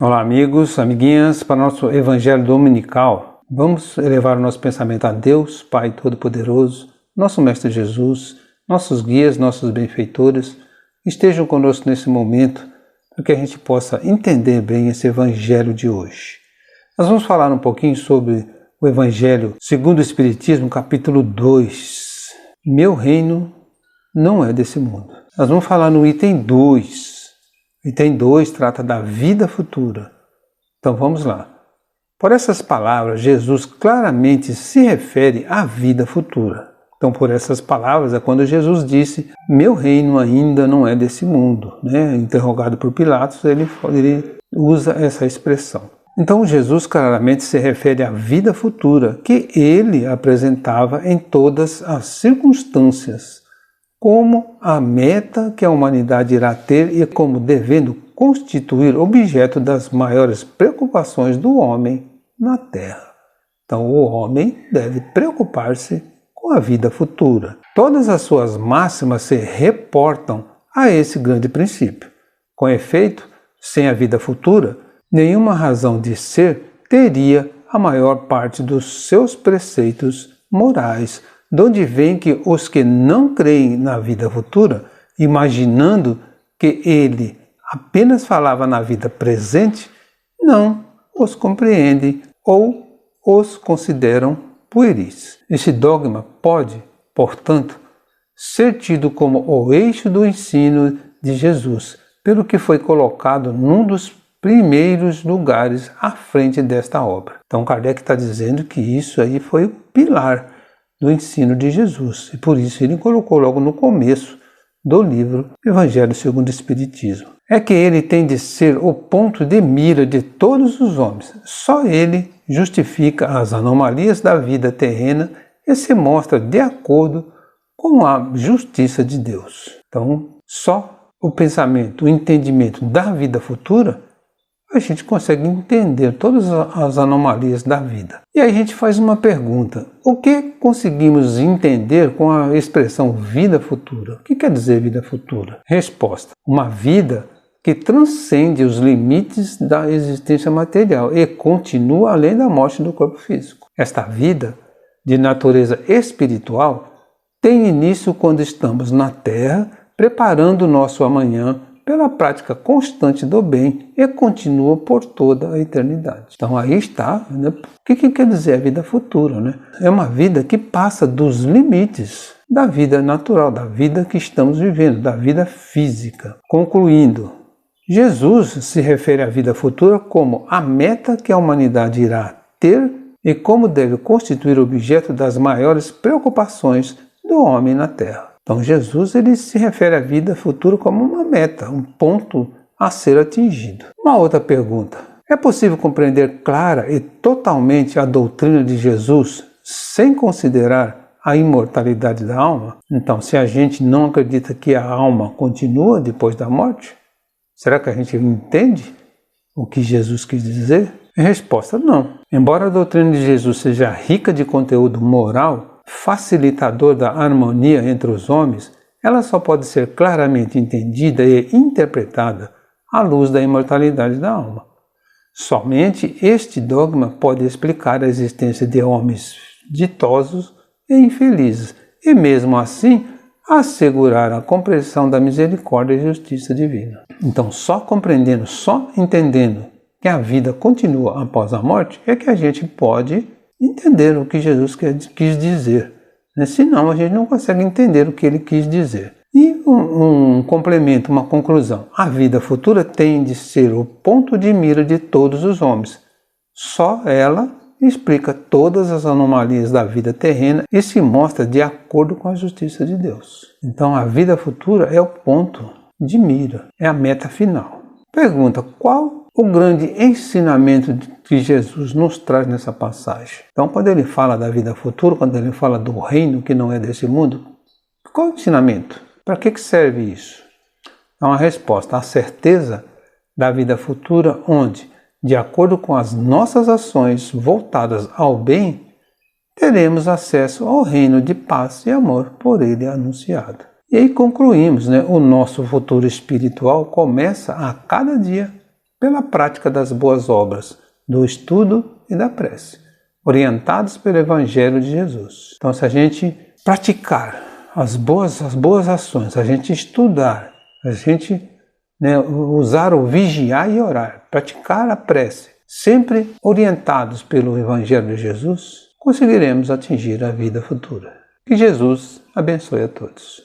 Olá amigos, amiguinhas, para o nosso Evangelho Dominical, vamos elevar o nosso pensamento a Deus, Pai Todo-Poderoso, nosso Mestre Jesus, nossos guias, nossos benfeitores, estejam conosco nesse momento, para que a gente possa entender bem esse Evangelho de hoje. Nós vamos falar um pouquinho sobre o Evangelho segundo o Espiritismo, capítulo 2. Meu reino não é desse mundo. Nós vamos falar no item 2. Item 2 trata da vida futura. Então vamos lá. Por essas palavras, Jesus claramente se refere à vida futura. Então por essas palavras é quando Jesus disse, meu reino ainda não é desse mundo. Interrogado por Pilatos, ele usa essa expressão. Então Jesus claramente se refere à vida futura que ele apresentava em todas as circunstâncias, como a meta que a humanidade irá ter e como devendo constituir objeto das maiores preocupações do homem na Terra. Então o homem deve preocupar-se com a vida futura. Todas as suas máximas se reportam a esse grande princípio. Com efeito, sem a vida futura, nenhuma razão de ser teria a maior parte dos seus preceitos morais, de onde vem que os que não creem na vida futura, imaginando que ele apenas falava na vida presente, não os compreendem ou os consideram pueris. Este dogma pode, portanto, ser tido como o eixo do ensino de Jesus, pelo que foi colocado num dos primeiros lugares à frente desta obra. Então Kardec está dizendo que isso aí foi o pilar do ensino de Jesus, e por isso ele colocou logo no começo do livro Evangelho segundo o Espiritismo. É que ele tem de ser o ponto de mira de todos os homens. Só ele justifica as anomalias da vida terrena e se mostra de acordo com a justiça de Deus. Então, só o pensamento, o entendimento da vida futura, a gente consegue entender todas as anomalias da vida. E aí a gente faz uma pergunta. O que conseguimos entender com a expressão vida futura? O que quer dizer vida futura? Resposta. Uma vida que transcende os limites da existência material e continua além da morte do corpo físico. Esta vida, de natureza espiritual, tem início quando estamos na Terra, preparando o nosso amanhã pela prática constante do bem e continua por toda a eternidade. Então aí está, o que quer dizer a vida futura? É uma vida que passa dos limites da vida natural, da vida que estamos vivendo, da vida física. Concluindo, Jesus se refere à vida futura como a meta que a humanidade irá ter e como deve constituir objeto das maiores preocupações do homem na Terra. Então Jesus ele se refere à vida futura como uma meta, um ponto a ser atingido. Uma outra pergunta. É possível compreender clara e totalmente a doutrina de Jesus sem considerar a imortalidade da alma? Então, se a gente não acredita que a alma continua depois da morte, será que a gente entende o que Jesus quis dizer? A resposta não. Embora a doutrina de Jesus seja rica de conteúdo moral, facilitador da harmonia entre os homens, ela só pode ser claramente entendida e interpretada à luz da imortalidade da alma. Somente este dogma pode explicar a existência de homens ditosos e infelizes, e mesmo assim assegurar a compreensão da misericórdia e justiça divina. Então, só compreendendo, só entendendo que a vida continua após a morte, é que a gente pode entender o que Jesus quis dizer. Senão a gente não consegue entender o que ele quis dizer. E um complemento, uma conclusão. A vida futura tem de ser o ponto de mira de todos os homens. Só ela explica todas as anomalias da vida terrena e se mostra de acordo com a justiça de Deus. Então a vida futura é o ponto de mira, é a meta final. Pergunta, qual o grande ensinamento que Jesus nos traz nessa passagem? Então, quando ele fala da vida futura, quando ele fala do reino que não é desse mundo, qual é o ensinamento? Para que serve isso? É uma resposta, a certeza da vida futura, onde, de acordo com as nossas ações voltadas ao bem, teremos acesso ao reino de paz e amor por ele anunciado. E aí concluímos, o nosso futuro espiritual começa a cada dia pela prática das boas obras, do estudo e da prece, orientados pelo Evangelho de Jesus. Então, se a gente praticar as boas ações, a gente estudar, a gente usar o vigiar e orar, praticar a prece, sempre orientados pelo Evangelho de Jesus, conseguiremos atingir a vida futura. Que Jesus abençoe a todos.